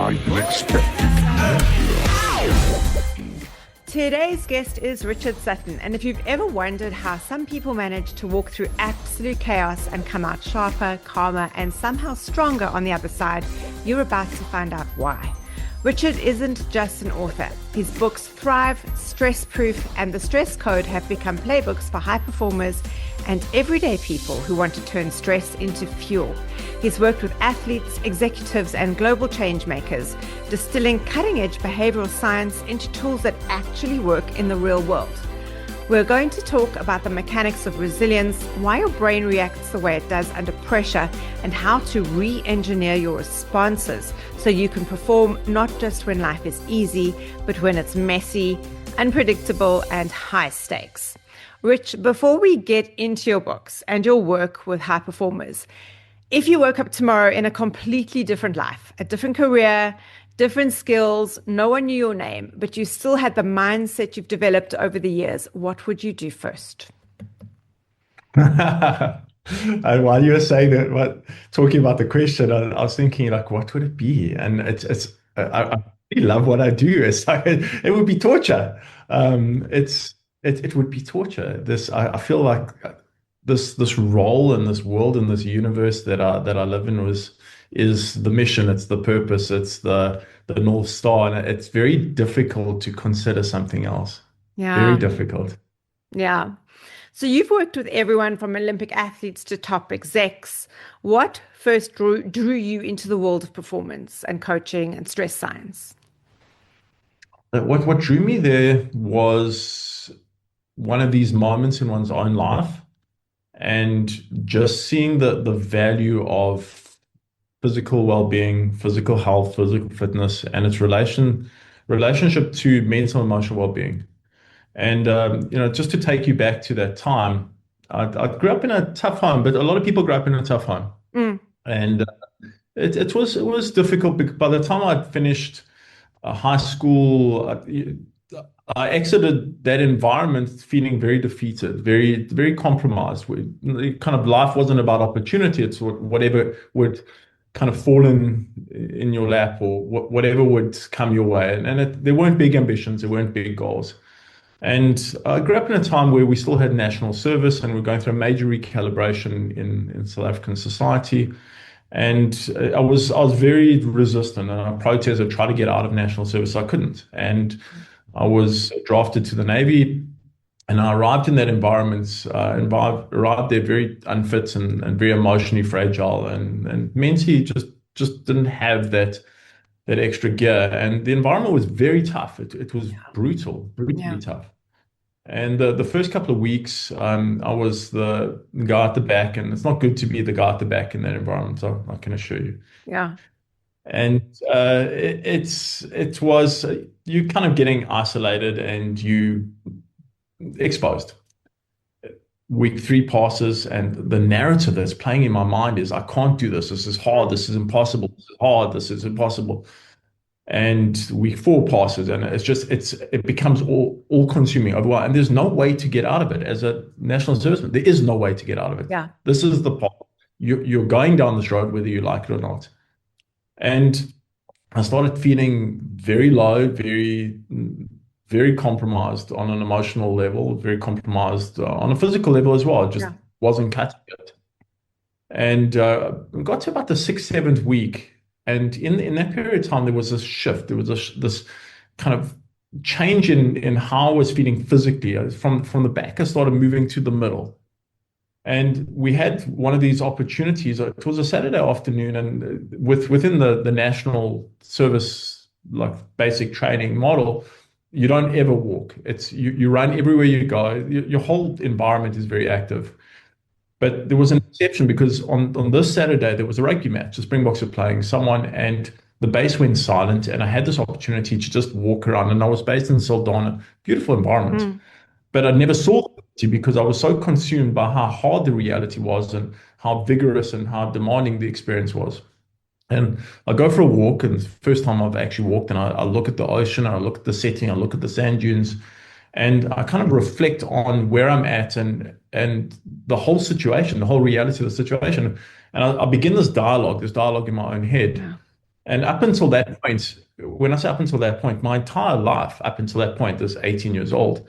unexpected. Today's guest is Richard Sutton, and if you've ever wondered how some people manage to walk through absolute chaos and come out sharper, calmer, and somehow stronger on the other side, you're about to find out why. Richard isn't just an author. His books Thrive, Stress Proof, and The Stress Code have become playbooks for high performers and everyday people who want to turn stress into fuel. He's worked with athletes, executives, and global change makers, distilling cutting-edge behavioral science into tools that actually work in the real world. We're going to talk about the mechanics of resilience, why your brain reacts the way it does under pressure, and how to re-engineer your responses so you can perform not just when life is easy, but when it's messy, unpredictable, and high stakes. Rich, before we get into your books and your work with high performers, if you woke up tomorrow in a completely different life, a different career, different skills, no one knew your name, but you still had the mindset you've developed over the years, what would you do first? And while you were saying that, talking about the question, I was thinking, like, what would it be? And I really love what I do. It's like it would be torture. It would be torture. I feel like this role in this world, in this universe that I live in is the mission, it's the purpose, it's the North Star, and it's very difficult to consider something else. Yeah. Very difficult. Yeah. So you've worked with everyone from Olympic athletes to top execs. What first drew you into the world of performance and coaching and stress science? What drew me there was one of these moments in one's own life, and just seeing the value of physical well-being, physical health, physical fitness, and its relationship to mental and emotional well-being. And just to take you back to that time, I grew up in a tough home, but a lot of people grew up in a tough home, and it was difficult because by the time I'd finished high school, I exited that environment feeling very defeated, very, very compromised. Kind of life wasn't about opportunity. It's whatever would kind of fall in your lap, or whatever would come your way. And there weren't big ambitions, there weren't big goals. And I grew up in a time where we still had national service, and we're going through a major recalibration in South African society. And I was very resistant, and I protested, tried to get out of national service. I couldn't. And I was drafted to the Navy, and I arrived in that environment, arrived there very unfit and very emotionally fragile, and mentally just didn't have that extra gear. And the environment was very tough. It was brutally tough. And the first couple of weeks, I was the guy at the back, and it's not good to be the guy at the back in that environment, so I can assure you. Yeah. And it was you kind of getting isolated and you exposed. Week 3 passes, and the narrative that's playing in my mind is, I can't do this. This is hard. This is impossible. This is hard. This is impossible. And week 4 passes, and it becomes all consuming. And there's no way to get out of it. As a national serviceman, there is no way to get out of it. Yeah. This is the part. You're going down this road whether you like it or not. And I started feeling very low, very, very compromised on an emotional level, very compromised on a physical level as well. It just wasn't cutting it. And we got to about the 6th, 7th week. And in that period of time, there was this shift. There was this kind of change in how I was feeling physically. From the back, I started moving to the middle. And we had one of these opportunities. It was a Saturday afternoon, and within the national service, like basic training model, you don't ever walk. It's you run everywhere you go. Your whole environment is very active. But there was an exception, because on this Saturday there was a rugby match. The Springboks were playing someone, and the base went silent, and I had this opportunity to just walk around. And I was based in Saldanha, beautiful environment. But I never saw it because I was so consumed by how hard the reality was and how vigorous and how demanding the experience was. And I go for a walk, and it's the first time I've actually walked, and I look at the ocean, I look at the setting, I look at the sand dunes, and I kind of reflect on where I'm at and the whole situation, the whole reality of the situation. And I begin this dialogue in my own head. And up until that point, when I say up until that point, my entire life up until that point, this 18 years old,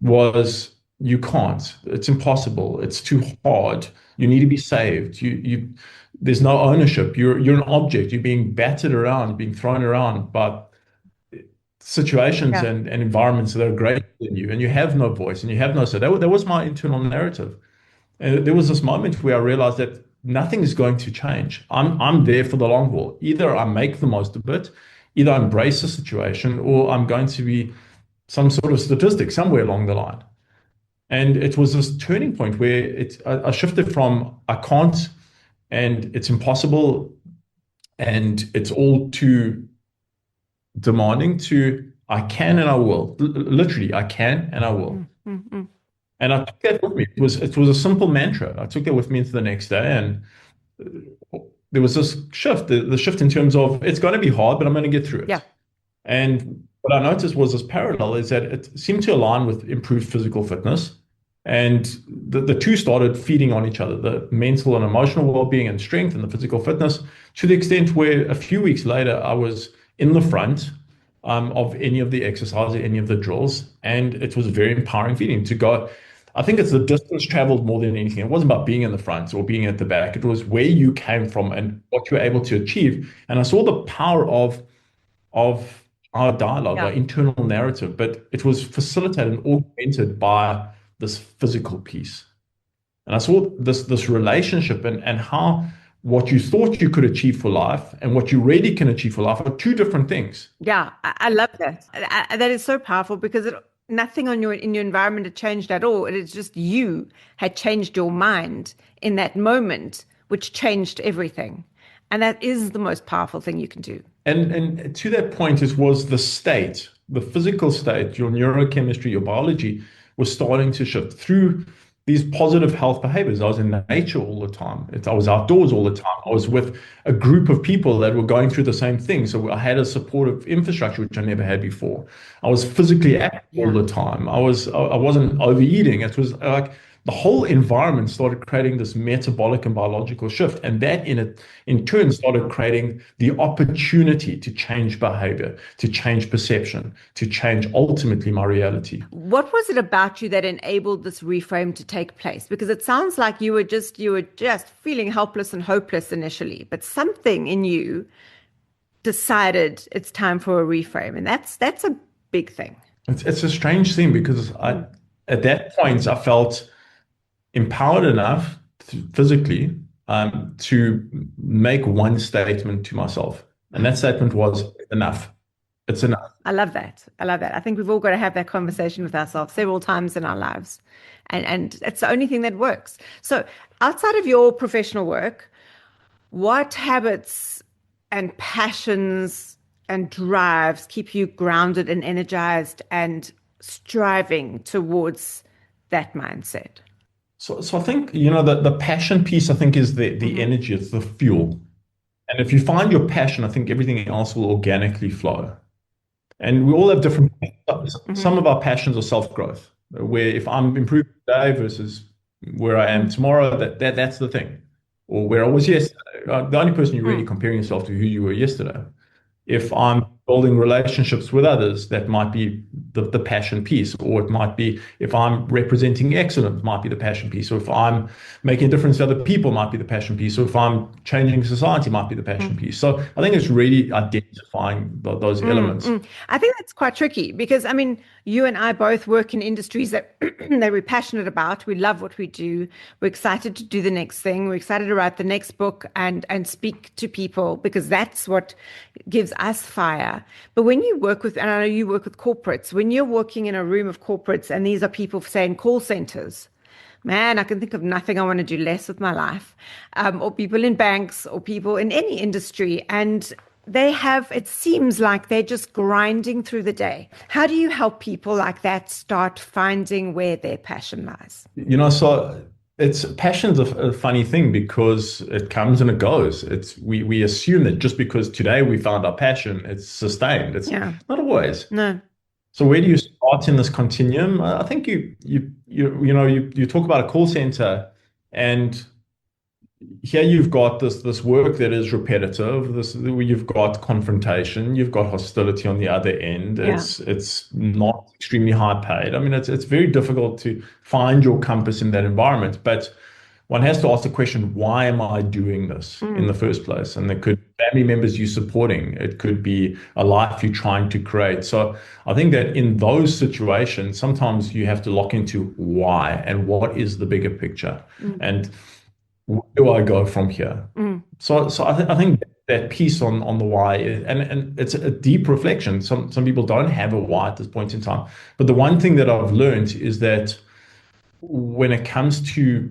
was you can't. It's impossible. It's too hard. You need to be saved. There's no ownership. You're an object. You're being battered around, you're being thrown around by situations Yeah. and environments that are greater than you, and you have no voice and you have no say. That was my internal narrative. And there was this moment where I realized that nothing is going to change. I'm there for the long haul. Either I make the most of it, either I embrace the situation, or I'm going to be some sort of statistic somewhere along the line. And it was this turning point where I shifted from I can't and it's impossible and it's all too demanding to I can and I will. Literally, I can and I will. Mm-hmm. And I took that with me. It was a simple mantra. I took that with me into the next day, and there was this shift, the shift in terms of it's going to be hard, but I'm going to get through Yeah. it. And what I noticed was this parallel is that it seemed to align with improved physical fitness. And the two started feeding on each other, the mental and emotional well-being and strength and the physical fitness, to the extent where a few weeks later, I was in the front of any of the exercises, any of the drills. And it was a very empowering feeling to go. I think it's the distance traveled more than anything. It wasn't about being in the front or being at the back. It was where you came from and what you were able to achieve. And I saw the power of our dialogue, our Yeah. internal narrative, but it was facilitated and augmented by this physical piece. And I saw this relationship and how what you thought you could achieve for life and what you really can achieve for life are two different things. Yeah, I love that. That is so powerful because nothing on your in your environment had changed at all. It is just you had changed your mind in that moment, which changed everything. And that is the most powerful thing you can do. And to that point, it was the state, the physical state, your neurochemistry, your biology was starting to shift through these positive health behaviors. I was in nature all the time. I was outdoors all the time. I was with a group of people that were going through the same thing. So I had a supportive infrastructure, which I never had before. I was physically active all Yeah. the time. I wasn't overeating. It was like the whole environment started creating this metabolic and biological shift. And that in turn started creating the opportunity to change behavior, to change perception, to change ultimately my reality. What was it about you that enabled this reframe to take place? Because it sounds like you were just feeling helpless and hopeless initially, but something in you decided it's time for a reframe, and that's a big thing. It's a strange thing because at that point I felt empowered enough physically to make one statement to myself. And that statement was enough. It's enough. I love that. I love that. I think we've all got to have that conversation with ourselves several times in our lives. And it's the only thing that works. So outside of your professional work, what habits and passions and drives keep you grounded and energized and striving towards that mindset? So I think, the passion piece, I think, is the Hmm. energy, it's the fuel. And if you find your passion, I think everything else will organically flow. And we all have different, some Hmm. of our passions are self-growth, where if I'm improving today versus where I am tomorrow, that's the thing. Or where I was yesterday. The only person you're really Mm. comparing yourself to who you were yesterday. If I'm building relationships with others, that might be the passion piece, or it might be if I'm representing excellence, might be the passion piece, or if I'm making a difference to other people, might be the passion piece, or if I'm changing society, might be the passion piece. So I think it's really identifying those Mm, elements. mm. I think that's quite tricky because I mean, you and I both work in industries that that we're passionate about. We love what we do. We're excited to do the next thing. We're excited to write the next book and speak to people because that's what gives us fire. But when you work with, and I know you work with corporates, when you're working in a room of corporates and these are people, say, in call centers, man, I can think of nothing I want to do less with my life, or people in banks, or people in any industry. And they have, it seems like they're just grinding through the day. How do you help people like that start finding where their passion lies? So it's passion's a funny thing because it comes and it goes. We assume that just because today we found our passion, it's sustained. It's Yeah, not always. no. So where do you start in this continuum? I think you talk about a call center, and here you've got this work that is repetitive. This where you've got confrontation, you've got hostility on the other end. Yeah. It's not extremely high paid. I mean, it's very difficult to find your compass in that environment. But one has to ask the question, why am I doing this in the Mm, first place? And there could be family members you're supporting. It could be a life you're trying to create. So I think that in those situations, sometimes you have to lock into why and what is the bigger picture. mm, And where do I go from here? mm, I think that piece on the why and it's a deep reflection. Some people don't have a why at this point in time. But the one thing that I've learned is that when it comes to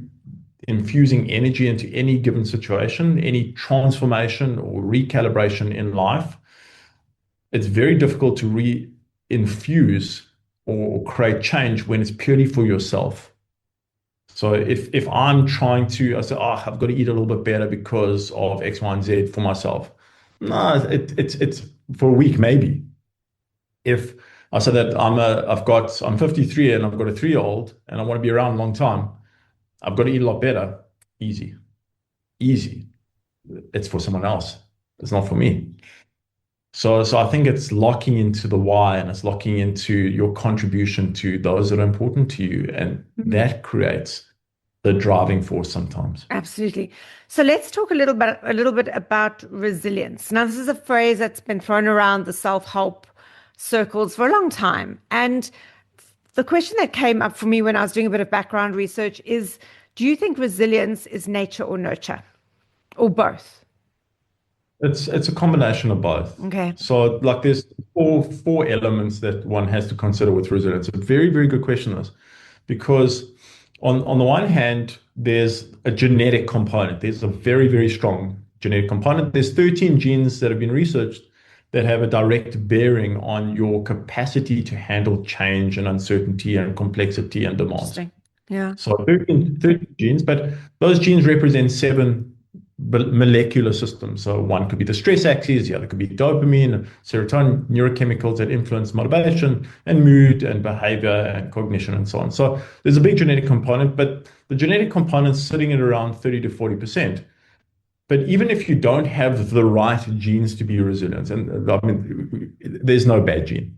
infusing energy into any given situation, any transformation or recalibration in life, it's very difficult to re-infuse or create change when it's purely for yourself. So if I'm trying to, I say, oh, I've got to eat a little bit better because of X, Y, and Z for myself. No, it's for a week maybe. If I say that I'm 53 and I've got a 3-year old and I want to be around a long time, I've got to eat a lot better. Easy, easy. It's for someone else. It's not for me. So I think it's locking into the why and it's locking into your contribution to those that are important to you, and mm. that creates the driving force sometimes. Absolutely. So let's talk a little bit about resilience. Now, this is a phrase that's been thrown around the self-help circles for a long time. And the question that came up for me when I was doing a bit of background research is, do you think resilience is nature or nurture, or both? It's a combination of both. Okay. So like there's four elements that one has to consider with resilience. A very, very good question this, because on the one hand, there's a genetic component. There's a very, very strong genetic component. There's 13 genes that have been researched that have a direct bearing on your capacity to handle change and uncertainty and complexity and demands. Interesting. Yeah. So 13 genes, but those genes represent seven molecular systems. So one could be the stress axis, the other could be dopamine, serotonin, neurochemicals that influence motivation and mood and behavior and cognition and so on. So there's a big genetic component, but the genetic component is sitting at around 30 to 40%. But even if you don't have the right genes to be resilient, and I mean, there's no bad gene,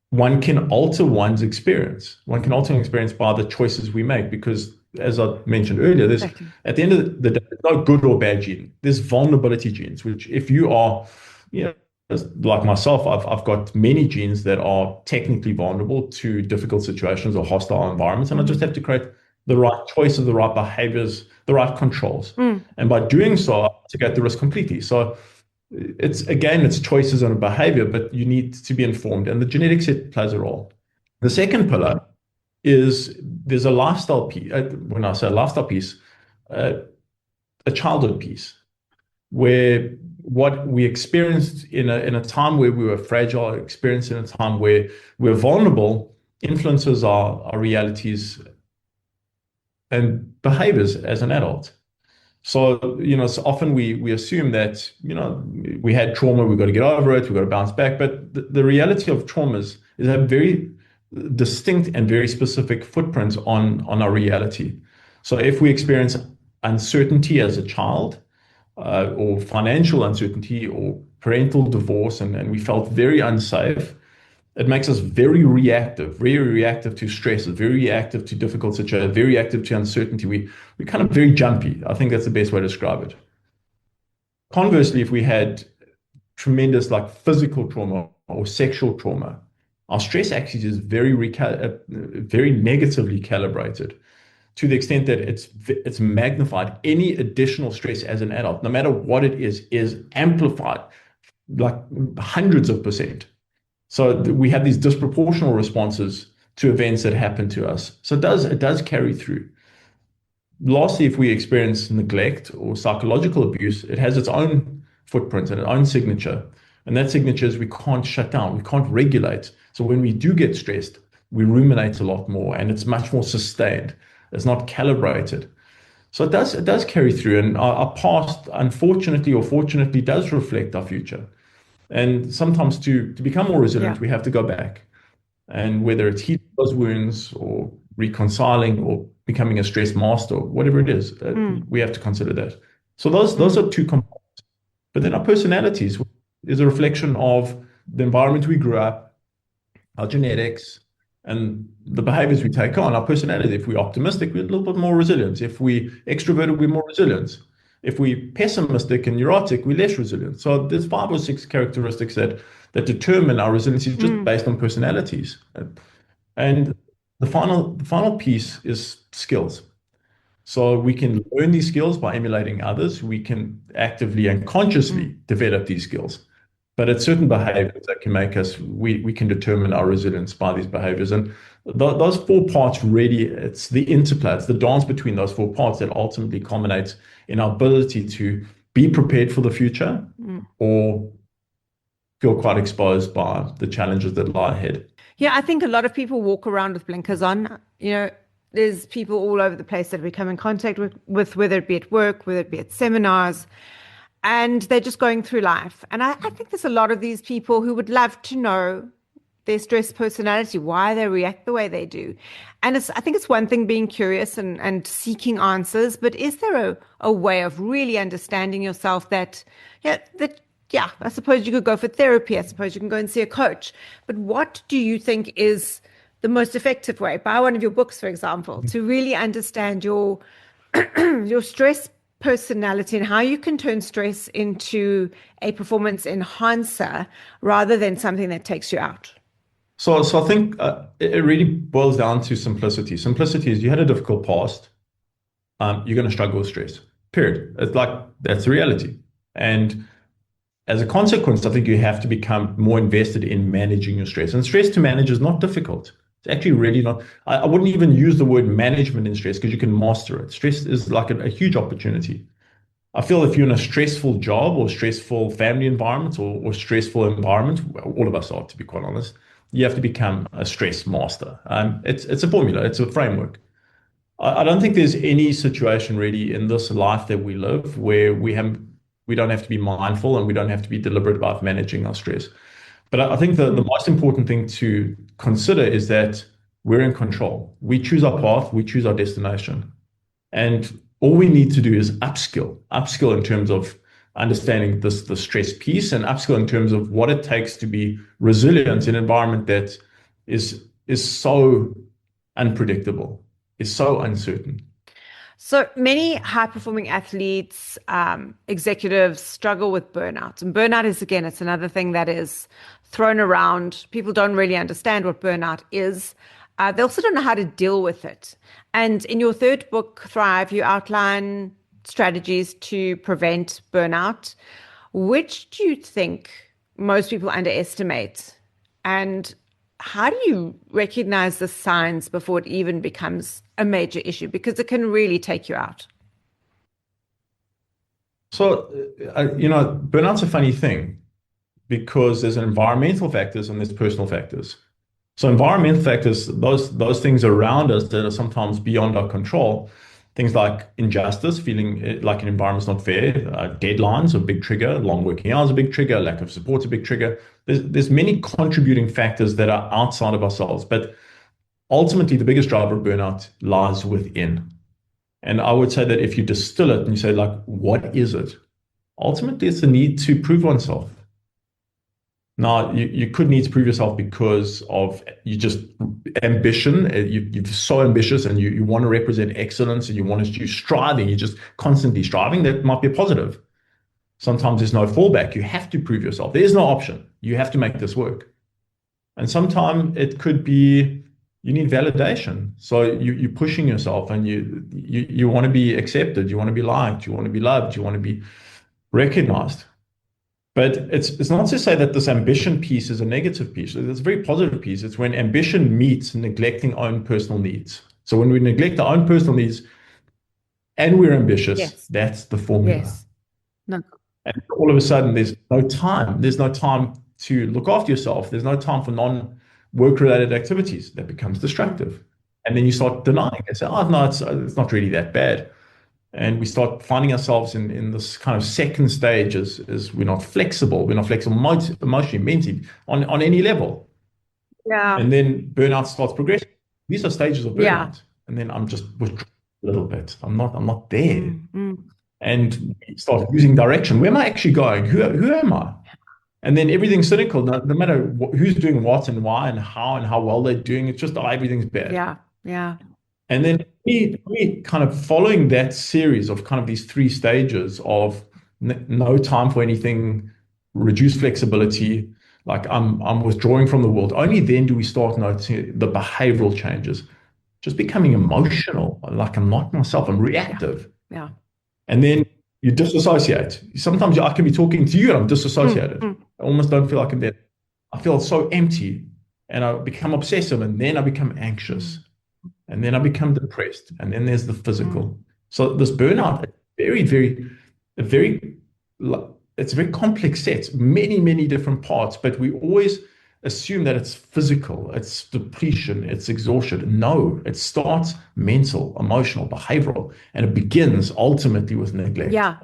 one can alter one's experience. One can alter an experience by the choices we make, because, as I mentioned earlier, there's Exactly. at the end of the day, there's no good or bad gene. There's vulnerability genes, which if you are, you know, like myself, I've got many genes that are technically vulnerable to difficult situations or hostile environments, and I just Mm, have to create the right choices, the right behaviors, the right controls. mm, And by doing so, I mitigate the risk completely. So it's choices and behavior, but you need to be informed, and the genetic set plays a role. The second pillar is there's a lifestyle piece. When I say lifestyle piece, uh, a childhood piece, where what we experienced in a time where we were fragile, experienced in a time where we're vulnerable, influences our realities and behaviors as an adult. So, so often we assume that, we had trauma, we've got to get over it, we've got to bounce back. But the reality of traumas is a very distinct and very specific footprint on our reality. So if we experience uncertainty as a child, or financial uncertainty or parental divorce, and we felt very unsafe, it makes us very reactive to stress, very reactive to difficult situations, very reactive to uncertainty. We kind of very jumpy. I think that's the best way to describe it. Conversely, if we had tremendous like physical trauma or sexual trauma, our stress axis is very negatively calibrated, to the extent that it's magnified. Any additional stress as an adult, no matter what it is amplified like hundreds of percent. So we have these disproportional responses to events that happen to us. So it does carry through. Lastly, if we experience neglect or psychological abuse, it has its own footprint and its own signature. And that signature is we can't shut down, we can't regulate. So when we do get stressed, we ruminate a lot more, and it's much more sustained. It's not calibrated. So it does carry through. And our past, unfortunately or fortunately, does reflect our future. And sometimes to become more yeah. resilient, we have to go back. And whether it's healing those wounds or reconciling or becoming a stress master, whatever it is, we have to consider that. So those are two components. But then our personalities is a reflection of the environment we grew up, our genetics, and the behaviors we take on, our personality. If we're optimistic, we're a little bit more resilient. If we extroverted, we're more resilient. If we're pessimistic and neurotic, we're less resilient. So there's 5 or 6 characteristics that determine our resiliency just based on personalities. And the final piece is skills. So we can learn these skills by emulating others. We can actively and consciously develop these skills. But it's certain behaviors that can make us, we can determine our resilience by these behaviors. And those 4 parts really, it's the interplay, it's the dance between those 4 parts that ultimately culminates in our ability to be prepared for the future or feel quite exposed by the challenges that lie ahead. Yeah, I think a lot of people walk around with blinkers on. There's people all over the place that we come in contact with, whether it be at work, whether it be at seminars, and they're just going through life. And I think there's a lot of these people who would love to know their stress personality, why they react the way they do. And I think it's one thing being curious and seeking answers, but is there a way of really understanding yourself yeah, I suppose you could go for therapy. I suppose you can go and see a coach. But what do you think is the most effective way? Buy one of your books, for example, to really understand your your stress personality and how you can turn stress into a performance enhancer rather than something that takes you out. So I think it really boils down to simplicity. Simplicity is you had a difficult past, you're going to struggle with stress, period. It's like, that's the reality. And as a consequence, I think you have to become more invested in managing your stress. And stress to manage is not difficult. It's actually really not. I wouldn't even use the word management in stress because you can master it. Stress is like a huge opportunity. I feel if you're in a stressful job or stressful family environment or stressful environment, all of us are, to be quite honest, you have to become a stress master. It's a formula, it's a framework. I don't think there's any situation really in this life that we live where we don't have to be mindful and we don't have to be deliberate about managing our stress. But I think the most important thing to consider is that we're in control. We choose our path, we choose our destination. And all we need to do is upskill in terms of understanding the stress piece and upskill in terms of what it takes to be resilient in an environment that is so unpredictable, is so uncertain. So many high-performing athletes, executives struggle with burnout. And burnout is, again, it's another thing that is thrown around. People don't really understand what burnout is. They also don't know how to deal with it. And in your third book, Thrive, you outline strategies to prevent burnout. Which do you think most people underestimate? And how do you recognize the signs before it even becomes a major issue? Because it can really take you out. So, burnout's a funny thing because there's environmental factors and there's personal factors. So environmental factors, those things around us that are sometimes beyond our control, things like injustice, feeling like an environment's not fair, deadlines are a big trigger, long working hours are a big trigger, lack of support's a big trigger. There's many contributing factors that are outside of ourselves, but ultimately the biggest driver of burnout lies within. And I would say that if you distill it and you say, like, what is it? Ultimately, it's the need to prove oneself. Now, you could need to prove yourself because of ambition. You're so ambitious and you want to represent excellence and you want to striving. You're just constantly striving. That might be a positive. Sometimes there's no fallback. You have to prove yourself. There is no option. You have to make this work. And sometimes it could be you need validation. So you're pushing yourself and you want to be accepted. You want to be liked. You want to be loved. You want to be recognized. But it's not to say that this ambition piece is a negative piece. It's a very positive piece. It's when ambition meets neglecting own personal needs. So when we neglect our own personal needs and we're ambitious, Yes. that's the formula. Yes. No. And all of a sudden, there's no time. There's no time to look after yourself. There's no time for non-work related activities. That becomes destructive. And then you start denying it. Say, oh, no, it's not really that bad. And we start finding ourselves in this kind of second stage as we're not flexible. We're not flexible emotionally, mentally, on any level. Yeah. And then burnout starts progressing. These are stages of burnout. Yeah. and then I'm just withdrawing a little bit. I'm not there. Mm, mm. And start losing direction. Where am I actually going? Who am I? And then everything's cynical. No matter who's doing what and why and how well they're doing, it's just, oh, everything's bad. Yeah, yeah, And then we kind of following that series of kind of these three stages of no time for anything, reduced flexibility, like I'm withdrawing from the world. Only then do we start noticing the behavioral changes, just becoming emotional, like I'm not myself, I'm yeah, reactive. yeah. And then you disassociate. Sometimes I can be talking to you and I'm Mm, disassociated. mm, I almost don't feel like I'm there. I feel so empty and I become obsessive and then I become anxious mm, and then I become depressed. And then there's the mm. physical. So this burnout, a very, it's a very complex set, many, many different parts, but we always assume that it's physical, it's depletion, it's exhaustion. No, it starts mental, emotional, behavioral, and it begins ultimately with neglect Yeah,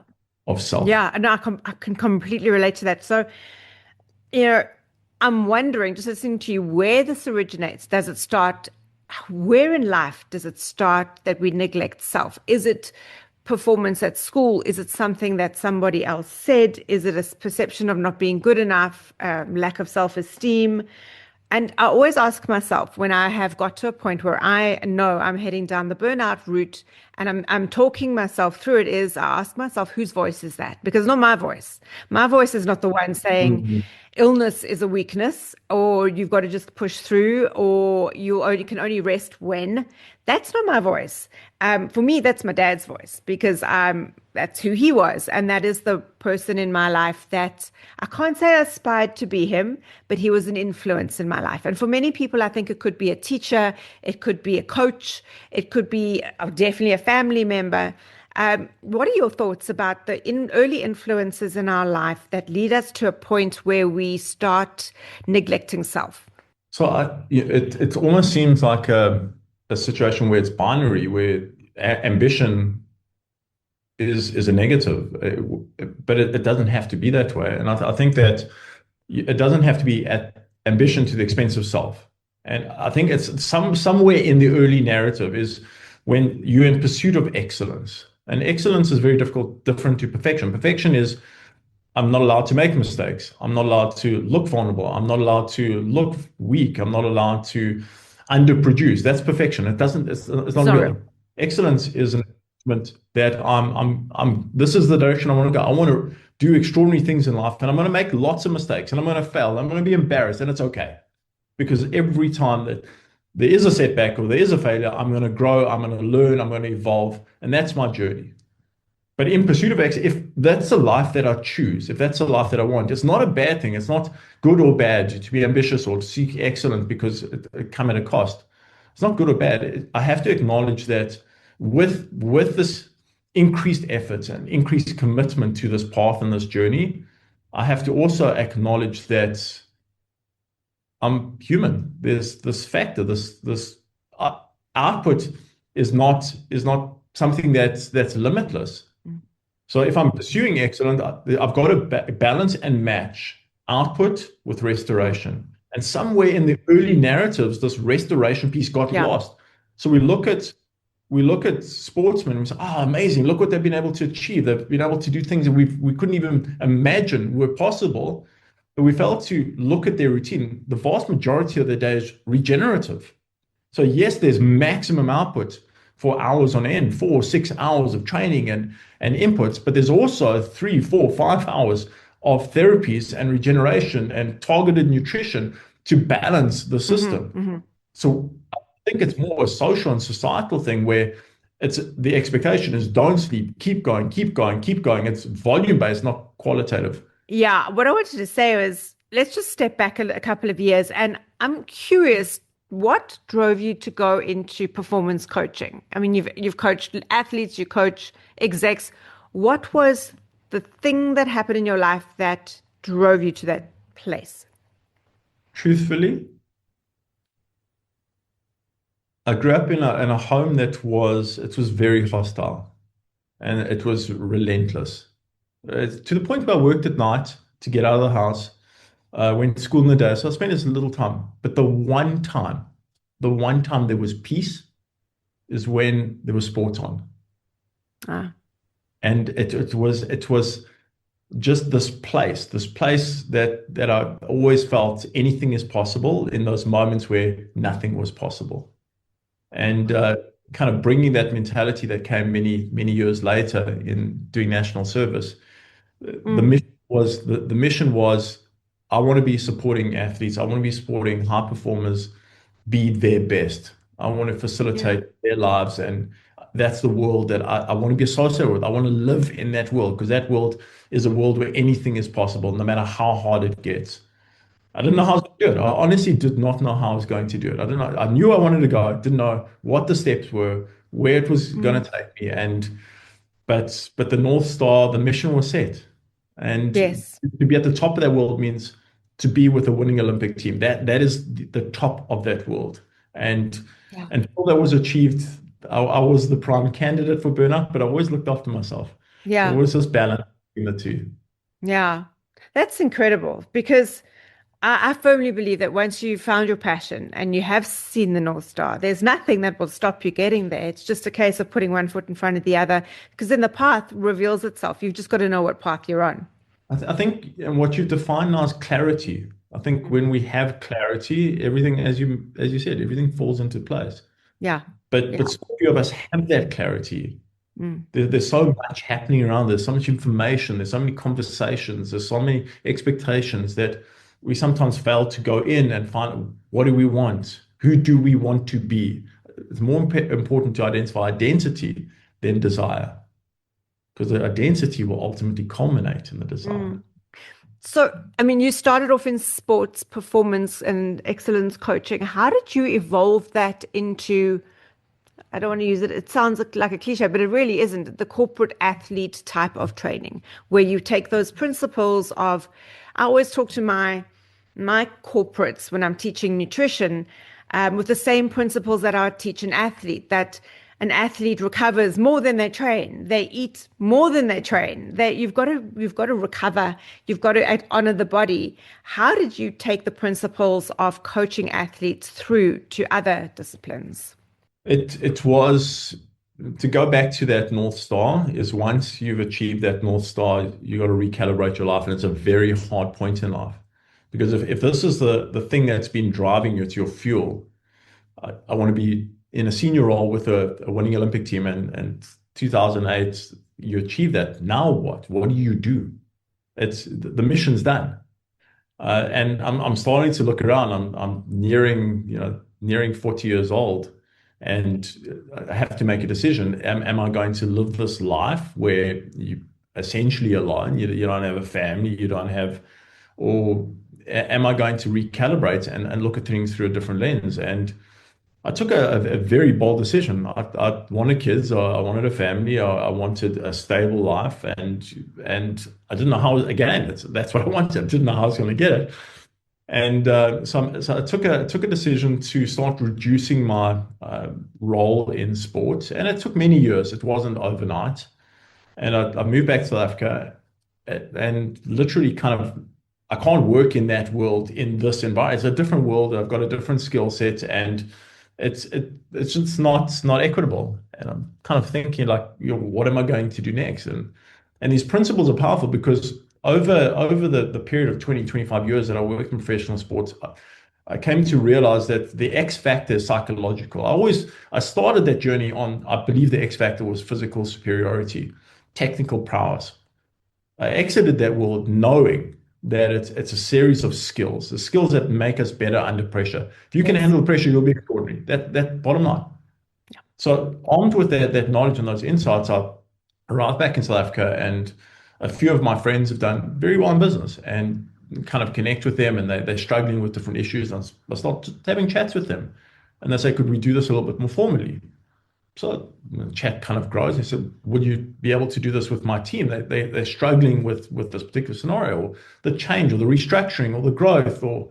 of self. yeah. And I can completely relate to that. So, you know, I'm wondering, just listening to you, where this originates. Does it start? Where in life does it start that we neglect self? Is it performance at school? Is it something that somebody else said? Is it a perception of not being good enough, lack of self-esteem? And I always ask myself when I have got to a point where I know I'm heading down the burnout route and I'm talking myself through it, is I ask myself, whose voice is that? Because it's not my voice. My voice is not the one saying Mhm. illness is a weakness, or you've got to just push through, or you can only rest when. That's not my voice. For me, that's my dad's voice because that's who he was. And that is the person in my life that I can't say I aspired to be him, but he was an influence in my life. And for many people, I think it could be a teacher, it could be a coach, it could be definitely a family member. What are your thoughts about the early influences in our life that lead us to a point where we start neglecting self? So it almost seems like a situation where it's binary, where ambition is a negative, but it doesn't have to be that way. And I think that it doesn't have to be at ambition to the expense of self. And I think it's somewhere in the early narrative is when you're in pursuit of excellence. And excellence is very different to perfection. Perfection is I'm not allowed to make mistakes. I'm not allowed to look vulnerable. I'm not allowed to look weak. I'm not allowed to underproduce. That's perfection. It's It's not not real. real. Excellence is an achievement that this is the direction I want to go. I want to do extraordinary things in life and I'm going to make lots of mistakes and I'm going to fail. I'm going to be embarrassed and it's okay. Because every time that there is a setback or there is a failure, I'm going to grow, I'm going to learn, I'm going to evolve. And that's my journey. But in pursuit of excellence, if that's a life that I choose, if that's a life that I want, it's not a bad thing. It's not good or bad to be ambitious or to seek excellence because it come at a cost. It's not good or bad. I have to acknowledge that with this increased effort and increased commitment to this path and this journey, I have to also acknowledge that I'm human. There's this factor, this output is not something that's limitless. Mm. So if I'm pursuing excellence, I've got to balance and match output with restoration. And somewhere in the early narratives, this restoration piece got Yeah. lost. So we look at sportsmen and we say, "Oh, amazing! Look what they've been able to achieve. They've been able to do things that we couldn't even imagine were possible." But we failed to look at their routine. The vast majority of their day is regenerative. So yes, there's maximum output for hours on end, 4 or 6 hours of training and inputs, but there's also 3, 4, 5 hours of therapies and regeneration and targeted nutrition to balance the Hmm, system. hmm. So I think it's more a social and societal thing where it's the expectation is don't sleep, keep going, keep going, keep going. It's volume based, not qualitative. Yeah, what I wanted to say was let's just step back a couple of years. And I'm curious, what drove you to go into performance coaching? I mean, you've coached athletes, you coach execs. What was the thing that happened in your life that drove you to that place? Truthfully, I grew up in a home that was very hostile and it was relentless. To the point where I worked at night to get out of the house, went to school in the day. So I spent as little time. But the one time there was peace is when there was sports on. Ah, And it was just this place that I always felt anything is possible in those moments where nothing was possible. And kind of bringing that mentality that came many years later in doing national service. mm, The mission was I want to be supporting athletes. I want to be supporting high performers be their best. I want to yeah. facilitate their lives, and that's the world that I want to be associated with. I want to live in that world because that world is a world where anything is possible, no matter how hard it gets. I didn't know how I was going to do it. I honestly did not know how I was going to do it. I didn't know. I knew I wanted to go. I didn't know what the steps were, where it was going Mm, to take me, and but the North Star, the mission was set. And yes. to be at the top of that world means to be with a winning Olympic team. That is the top of that world. And Yeah. until that was achieved, I was the prime candidate for burnout, but I always looked after myself. So it Yeah. was this balance between the two. Yeah. That's incredible because I firmly believe that once you've found your passion and you have seen the North Star, there's nothing that will stop you getting there. It's just a case of putting one foot in front of the other because then the path reveals itself. You've just got to know what path you're on. I think and what you define now is clarity. I think Mm. when we have clarity, everything, as you said, everything falls into place. Yeah. But Yeah. so few of us have that clarity. Mm. There's so much happening around. There's so much information. There's so many conversations. There's so many expectations that we sometimes fail to go in and find what do we want? Who do we want to be? It's more important to identify identity than desire because the identity will ultimately culminate in the desire. Mm. So, I mean, you started off in sports performance and excellence coaching. How did you evolve that into, I don't want to use it, it sounds like a cliche, but it really isn't, the corporate athlete type of training, where you take those principles of, I always talk to my corporates when I'm teaching nutrition, with the same principles that I would teach an athlete, that an athlete recovers more than they train. They eat more than they train. You've got to recover. You've got to honor the body. How did you take the principles of coaching athletes through to other disciplines? It was to go back to that North Star is once you've achieved that North Star, you got to recalibrate your life. And it's a very hard point in life. Because if this is the thing that's been driving you, it's your fuel. I want to be in a senior role with a winning Olympic team and 2008, you achieve that. Now what? What do you do? It's the mission's done. And I'm starting to look around. I'm nearing 40 years old, and I have to make a decision. Am I going to live this life where you essentially alone, you don't have a family, you don't have, or am I going to recalibrate and look at things through a different lens? And I took a very bold decision. I wanted kids. I wanted a family. I wanted a stable life, and I didn't know how. Again, that's what I wanted. I didn't know how I was going to get it. And so I took a decision to start reducing my role in sports, and it took many years. It wasn't overnight. And I moved back to South Africa, and literally kind of I can't work in that world in this environment. It's a different world. I've got a different skill set, and it's just not equitable. And I'm kind of thinking like, what am I going to do next? And these principles are powerful because over the period of 25 years that I worked in professional sports, I came to realize that the X factor is psychological. I started that journey on, I believe the X factor was physical superiority, technical prowess. I exited that world knowing that it's a series of skills, the skills that make us better under pressure. If you can Yes. handle pressure, you'll be extraordinary. That bottom line. So armed with that knowledge and those insights, I arrived back in South Africa, and a few of my friends have done very well in business and kind of connect with them, and they're struggling with different issues. And I start having chats with them, and they say, "Could we do this a little bit more formally?" So the chat kind of grows. They said, "Would you be able to do this with my team? They're struggling with this particular scenario, or the change, or the restructuring, or the growth, or."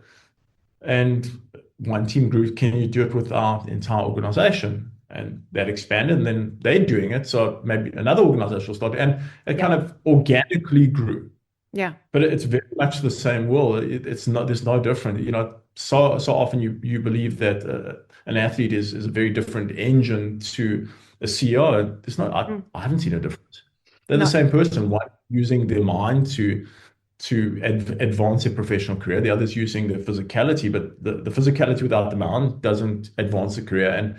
And one team grew, "Can you do it with our entire organization?" And that expanded, and then they're doing it. So maybe another organization will start, and it kind Yeah. of organically grew. Yeah. But it's very much the same world. It's not, there's no different. So often you believe that an athlete is a very different engine to a CEO. There's no, Mm. I haven't seen a difference. They're the No. same person, one using their mind to advance their professional career. The other's using their physicality, but the physicality without the mind doesn't advance the career. And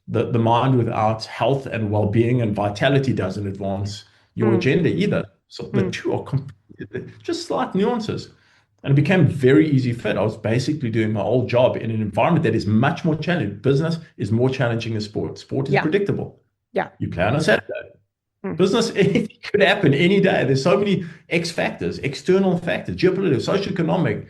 the mind without health and well-being and vitality doesn't advance your Mm. agenda either. So the Mm. two are just slight nuances. And it became very easy fit. I was basically doing my old job in an environment that is much more challenging. Business is more challenging than sport. Sport is Yeah. predictable. Yeah. You play on a Saturday. Mm. Business, anything could happen any day. There's so many X factors, external factors, geopolitical, socioeconomic,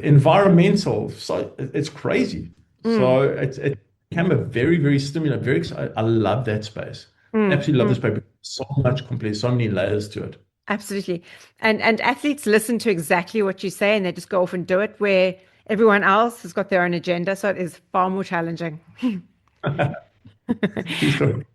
environmental. So it's crazy. Mm. So it became a very, very stimulant, very exciting. I love that space. Mm. Absolutely love Mm. this paper. So much complete, so many layers to it. Absolutely. And athletes listen to exactly what you say and they just go off and do it where everyone else has got their own agenda. So it is far more challenging. True story.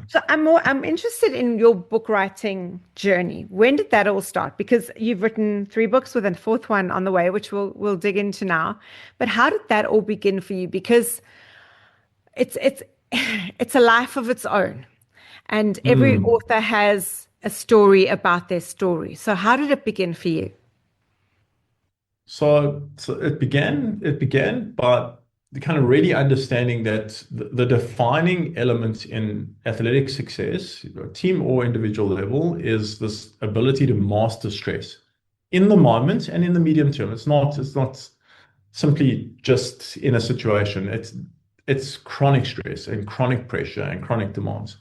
So I'm interested in your book writing journey. When did that all start? Because you've written three books with a fourth one on the way, which we'll dig into now. But how did that all begin for you? Because it's it's a life of its own. And every Mm. author has a story about their story. So how did it begin for you? So it began by the kind of really understanding that the defining element in athletic success, team or individual level, is this ability to master stress in the moment and in the medium term. It's not simply just in a situation. It's chronic stress and chronic pressure and chronic demands.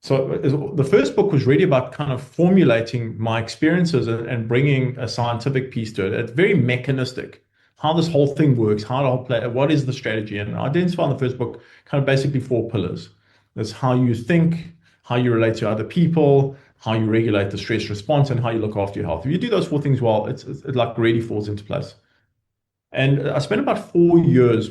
So the first book was really about kind of formulating my experiences and bringing a scientific piece to it. It's very mechanistic, how this whole thing works, how to play, what is the strategy, and I identify in the first book kind of basically four pillars. There's how you think, how you relate to other people, how you regulate the stress response, and how you look after your health. If you do those four things well, it like really falls into place. And I spent about 4 years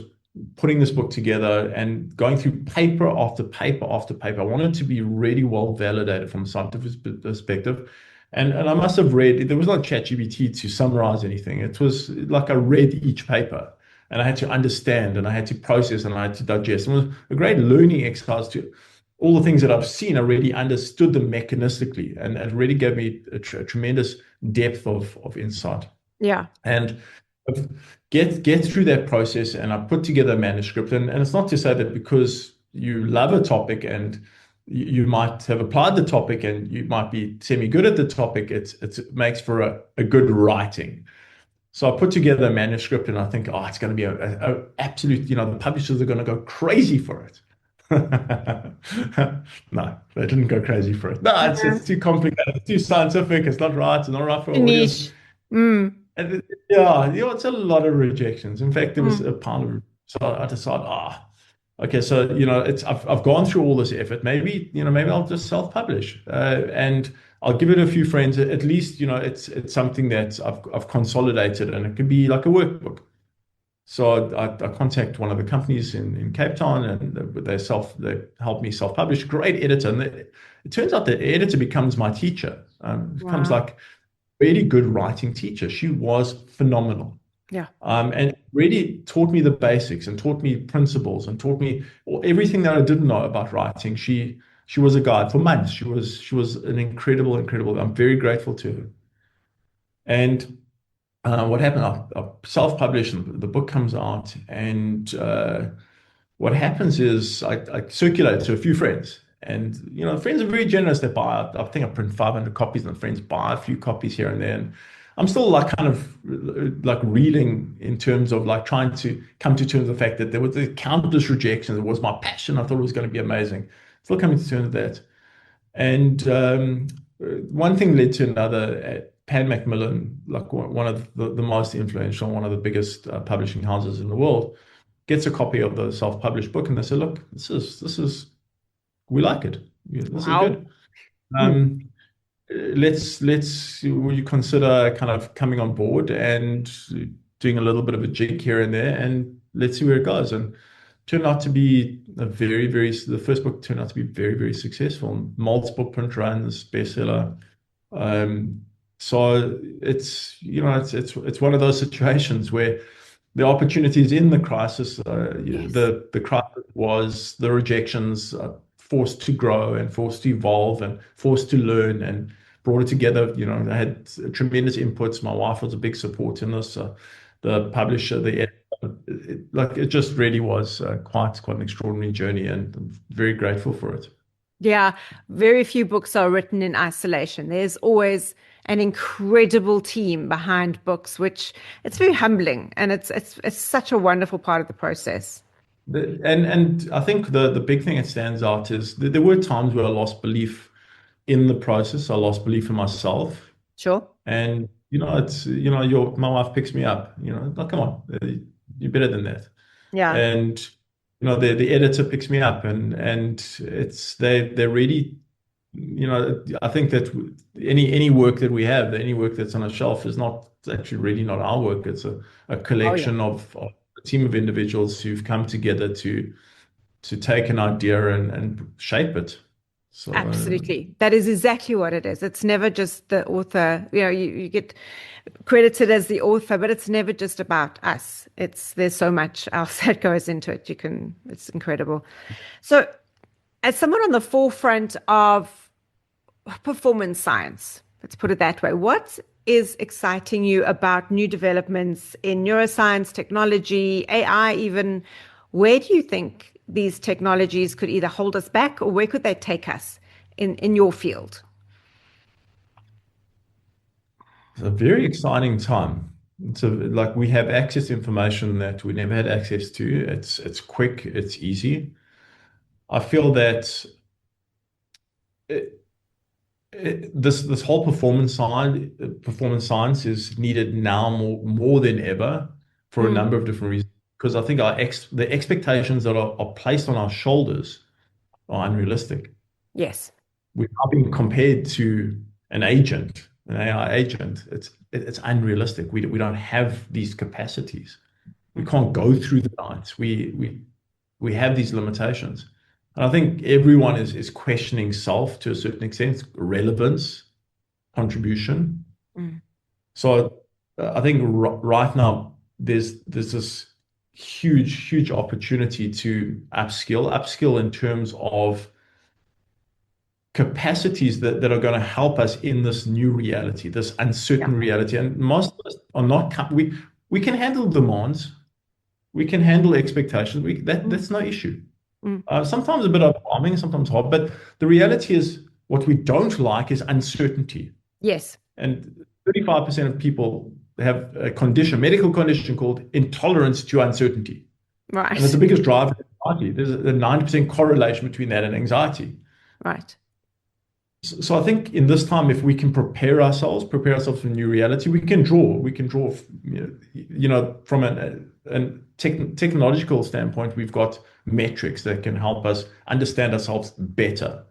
putting this book together and going through paper after paper after paper. I wanted it to be really well validated from a scientific perspective. And I must have read, there was not ChatGPT to summarize anything. It was like I read each paper and I had to understand and I had to process and I had to digest. It was a great learning exercise to all the things that I've seen. I really understood them mechanistically and it really gave me a tremendous depth of insight. Yeah. And get through that process and I put together a manuscript. And it's not to say that because you love a topic and you might have applied the topic and you might be semi-good at the topic, it makes for a good writing. So I put together a manuscript and I think, oh, it's going to be a absolute, the publishers are going to go crazy for it. No, they didn't go crazy for it. No, Yeah. it's too complicated, it's too scientific, it's not right for Too audience. niche. Mm. And yeah, it's a lot of rejections. In fact, there was Mm. a pile of, so I decided, okay, so I've gone through all this effort. Maybe I'll just self-publish, and I'll give it a few friends. At least, it's something that I've consolidated, and it could be like a workbook. So I contact one of the companies in Cape Town, and they help me self-publish. Great editor, and it turns out the editor becomes my teacher. Becomes Wow. like really good writing teacher. She was phenomenal. Yeah. And really taught me the basics and taught me principles and taught me everything that I didn't know about writing. She was a guide for months. She was an incredible, incredible. I'm very grateful to her. And what happened? I self-published, and the book comes out, and what happens is I circulate to a few friends. And friends are very generous. They buy. I think I print 500 copies, and friends buy a few copies here and there. And I'm still like kind of like reeling in terms of like trying to come to terms with the fact that there was the countless rejections. It was my passion. I thought it was going to be amazing. Still coming to terms with that. And one thing led to another. Pan Macmillan, like one of the most influential, one of the biggest publishing houses in the world, gets a copy of the self-published book, and they say, "Look, this is we like it. Yeah, this is Wow. good. Mm. Um, let's will you consider kind of coming on board and doing a little bit of a jig here and there, and let's see where it goes." And turned out to be the first book turned out to be very, very successful. Multiple print runs, bestseller. Um, so it's one of those situations where the opportunities in the crisis, Yes. the crisis was the rejections, forced to grow and forced to evolve and forced to learn and brought it together. I had tremendous inputs. My wife was a big support in this. The publisher, the editor, it just really was quite an extraordinary journey, and I'm very grateful for it. Yeah, very few books are written in isolation. There's always an incredible team behind books, which it's very humbling and it's such a wonderful part of the process. And I think the big thing that stands out is there were times where I lost belief in the process. I lost belief in myself. Sure. And it's your my wife picks me up. Like, come on, you're better than that. Yeah. And the editor picks me up, and it's they're really, I think that any work that we have, any work that's on a shelf is not it's actually really not our work. It's a Oh, yeah. collection of a team of individuals who've come together to take an idea and shape it. So Absolutely. That is exactly what it is. It's never just the author. You get credited as the author, but it's never just about us. There's so much else that goes into it. It's incredible. So, as someone on the forefront of performance science, let's put it that way, what is exciting you about new developments in neuroscience, technology, AI, even? Where do you think these technologies could either hold us back or where could they take us in your field? it's a very exciting time. So like we have access to information that we never had access to. It's quick, it's easy. I feel that it, this whole performance science is needed now more than ever for a Mm, number of different reasons. Because I think the expectations that are placed on our shoulders are unrealistic. yes. We're now being compared to an AI agent. It's unrealistic. We don't have these capacities. We Mm, can't go through the night. We have these limitations. And I think everyone is questioning self to a certain extent, relevance, contribution. mm. So I think right now there's this huge opportunity to upskill in terms of capacities that are going to help us in this new reality, this Yeah. uncertain reality. And most of us are not, we can handle demands, we can handle expectations. Mm, That's no issue. mm. Sometimes a bit overwhelming, sometimes hard, but the reality is what we don't like is uncertainty. Yes. And 35% of people have a medical condition called intolerance to uncertainty. And it's Right. the biggest driver of anxiety. There's a 90% correlation between that and anxiety. Right. So I think in this time, if we can prepare ourselves for a new reality, we can draw, from technological standpoint, we've got metrics that can help us understand ourselves better.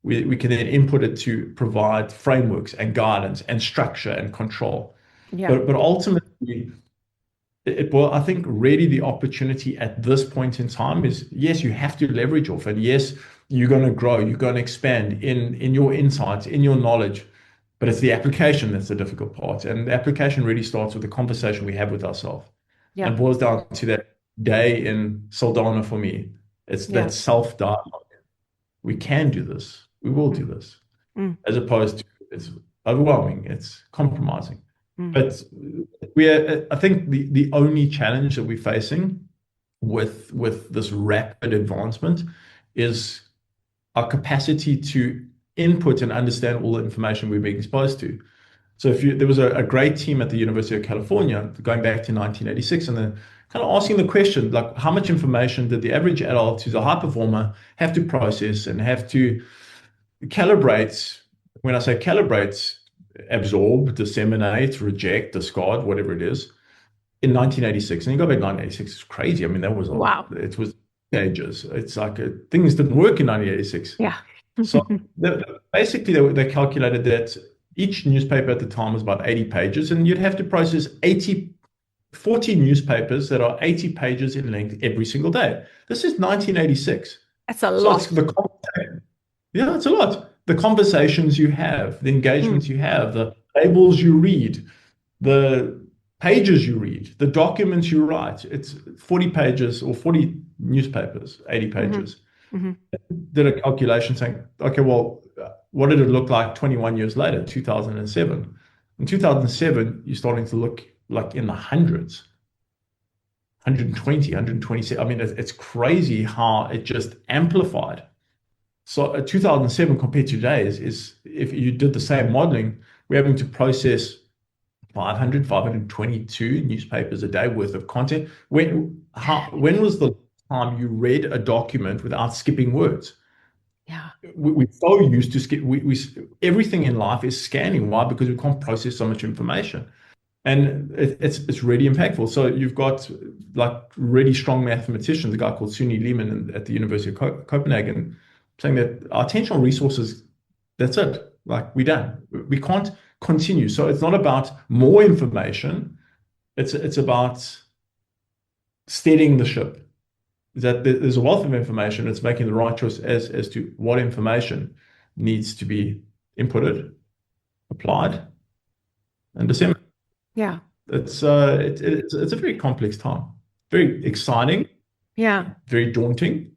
We can then input it to provide frameworks and guidance and structure and control. Yeah. But ultimately, well, I think really the opportunity at this point in time is yes, you have to leverage off it. Yes, you're going to grow, you're going to expand in your insights, in your knowledge, but it's the application that's the difficult part. And the application really starts with the conversation we have with ourselves Yeah. and boils down to that day in Soldana for me. It's Yeah. that self-dialogue. We can do this. We will Mm, do this, mm, as opposed to it's overwhelming, it's compromising. mm. But I think the only challenge that we're facing with this rapid advancement is our capacity to input and understand all the information we're being exposed to. So there was a great team at the University of California going back to 1986, and they're kind of asking the question, like, how much information did the average adult who's a high performer have to process and have to calibrate? When I say calibrate, absorb, disseminate, reject, discard, whatever it is, in 1986. And you go back 1986, it's crazy. I mean, Wow. it was ages. It's like things didn't work in 1986. Yeah. So basically, they calculated that each newspaper at the time was about 80 pages, and you'd have to process 40 newspapers that are 80 pages in length every single day. This is 1986. That's a So it's lot. yeah, it's a lot. the conversations you have, the engagements you have, the labels you read, the pages you read, the documents you write. It's 40 pages or 40 newspapers, 80 pages. Did a calculation saying, okay, well, what did it look like 21 years later, 2007? In 2007, you're starting to look like in the hundreds, 120, 127. I mean, it's crazy how it just amplified. So 2007 compared to today is if you did the same modeling, we're having to process 522 newspapers a day worth of content. When was the time you read a document without skipping words? Yeah. We're so used to skip. Everything in life is scanning. Why? Because we can't process so much information, and it's really impactful. So you've got like really strong mathematicians, a guy called Suni Lehman at the University of Copenhagen, saying that our attentional resources, that's it. Like we're done. We can't continue. So it's not about more information. It's about steadying the ship. That there's a wealth of information. It's making the right choice as to what information needs to be inputted, applied, and disseminated. Yeah. It's a very complex time. Very exciting. Yeah. Very daunting.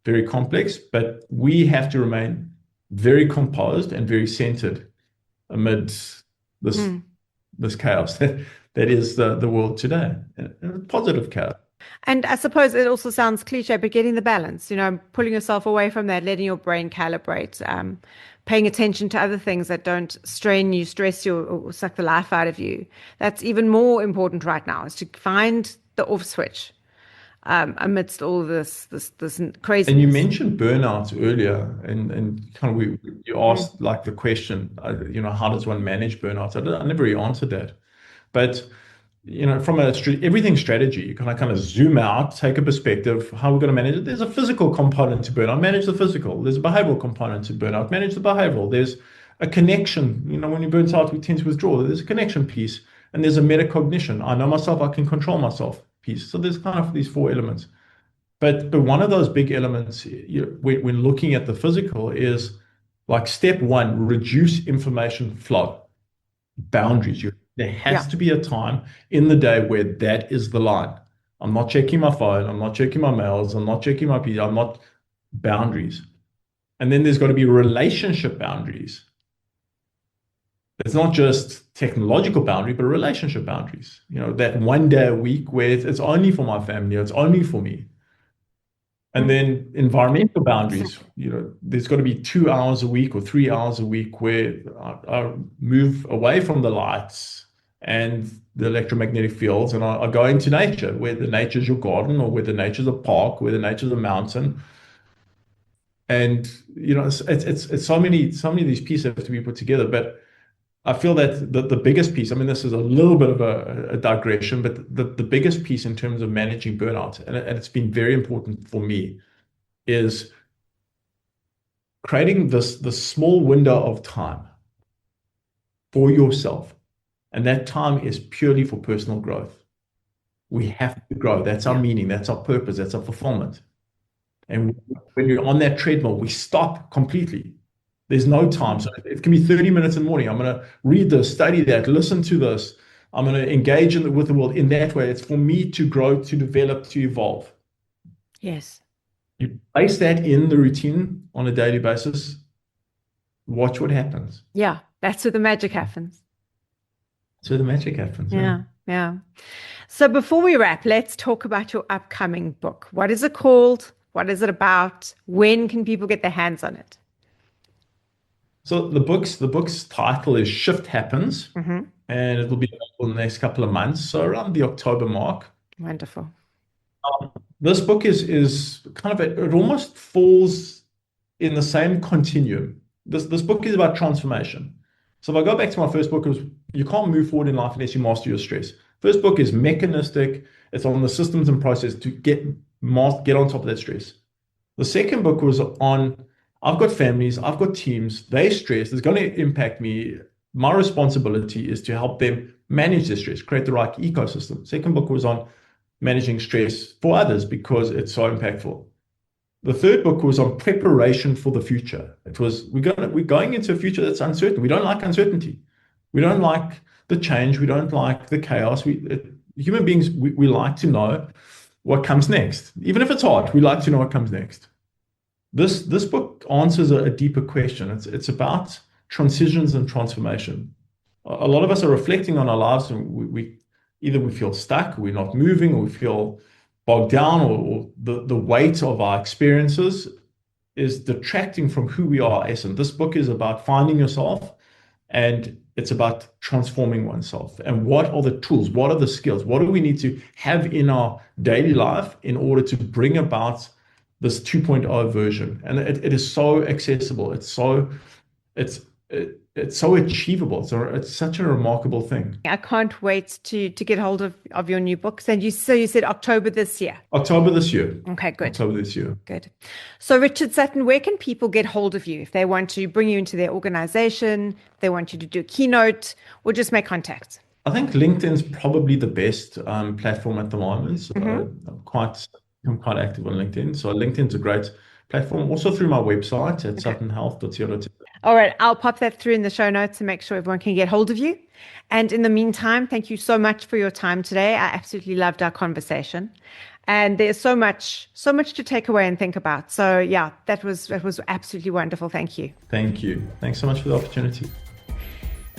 Very complex. But we have to remain very composed and very centered amid this chaos that is the world today. And positive chaos. And I suppose it also sounds cliche, but getting the balance, pulling yourself away from that, letting your brain calibrate, paying attention to other things that don't strain you, stress you, or suck the life out of you. That's even more important right now, is to find the off switch amidst all this craziness. And you mentioned burnout earlier, and kind of you asked like the question, how does one manage burnout? I never really answered that, but from everything strategy, you kind of zoom out, take a perspective, how we're going to manage it. There's a physical component to burnout, manage the physical. There's a behavioral component to burnout, manage the behavioral. There's a connection, when you burn out, we tend to withdraw. There's a connection piece, and there's a metacognition. I know myself, I can control myself piece. So there's kind of these four elements. But one of those big elements, when looking at the physical, is like step one, reduce information flow, boundaries. There has to be a time in the day where that is the line. I'm not checking my phone. I'm not checking my mails. I'm not checking my PC. I'm not boundaries. And then there's got to be relationship boundaries. It's not just technological boundary, but relationship boundaries. That one day a week where it's only for my family, it's only for me. And then environmental boundaries, there's got to be 2 hours a week or 3 hours a week where I move away from the lights and the electromagnetic fields, and I go into nature, where the nature's your garden, or where the nature's a park, where the nature's a mountain. And it's so many of these pieces have to be put together. But I feel that the biggest piece, this is a little bit of a digression, but the biggest piece in terms of managing burnout, and it's been very important for me, is creating this small window of time for yourself. And that time is purely for personal growth. We have to grow. That's our meaning. That's our purpose. That's our fulfillment. And when you're on that treadmill, we stop completely. There's no time. So it can be 30 minutes in the morning. I'm going to read this, study that, listen to this. I'm going to engage with the world in that way. It's for me to grow, to develop, to evolve. Yes. You place that in the routine on a daily basis. Watch what happens. Yeah, that's where the magic happens. That's where the magic happens. Yeah. So before we wrap, let's talk about your upcoming book. What is it called? What is it about? When can people get their hands on it? So the book's title is Shift Happens, and it will be available in the next couple of months, so around the October mark. Wonderful. This book is kind of it almost falls in the same continuum. This book is about transformation. So if I go back to my first book, it was you can't move forward in life unless you master your stress. First book is mechanistic. It's on the systems and process to get on top of that stress. The second book was on I've got families, I've got teams, they stress, it's going to impact me. My responsibility is to help them manage their stress, create the right ecosystem. Second book was on managing stress for others because it's so impactful. The third book was on preparation for the future. It was we're going into a future that's uncertain. We don't like uncertainty. We don't like the change. We don't like the chaos. Human beings, we like to know what comes next. Even if it's hard, we like to know what comes next. This book answers a deeper question. It's about transitions and transformation. A lot of us are reflecting on our lives, and we either feel stuck, we're not moving, or we feel bogged down, or the weight of our experiences is detracting from who we are as. And this book is about finding yourself, and it's about transforming oneself. And what are the tools? What are the skills? What do we need to have in our daily life in order to bring about this 2.0 version? And it is so accessible. It's so achievable. It's such a remarkable thing. I can't wait to get hold of your new books. And you said October this year. October this year. Okay, good. October this year. Good. So Richard Sutton, where can people get hold of you if they want to bring you into their organization, they want you to do a keynote, or just make contact? I think LinkedIn's probably the best platform at the moment. So I'm quite active on LinkedIn. So LinkedIn's a great platform. Also through my website at suttonhealth.co.za. All right, I'll pop that through in the show notes to make sure everyone can get hold of you. And in the meantime, thank you so much for your time today. I absolutely loved our conversation. And there's so much to take away and think about. So yeah, that was absolutely wonderful. Thank you. Thank you. Thanks so much for the opportunity.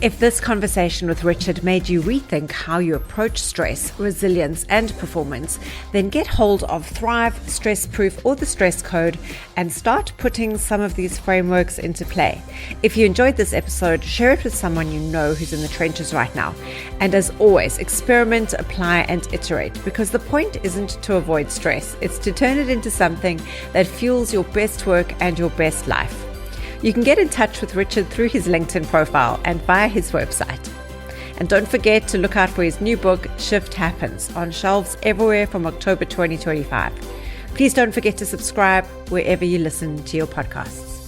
If this conversation with Richard made you rethink how you approach stress, resilience, and performance, then get hold of Thrive, Stress Proof, or the Stress Code and start putting some of these frameworks into play. If you enjoyed this episode, share it with someone you know who's in the trenches right now. And as always, experiment, apply, and iterate, because the point isn't to avoid stress, it's to turn it into something that fuels your best work and your best life. You can get in touch with Richard through his LinkedIn profile and via his website. And don't forget to look out for his new book, Shift Happens, on shelves everywhere from October 2025. Please don't forget to subscribe wherever you listen to your podcasts.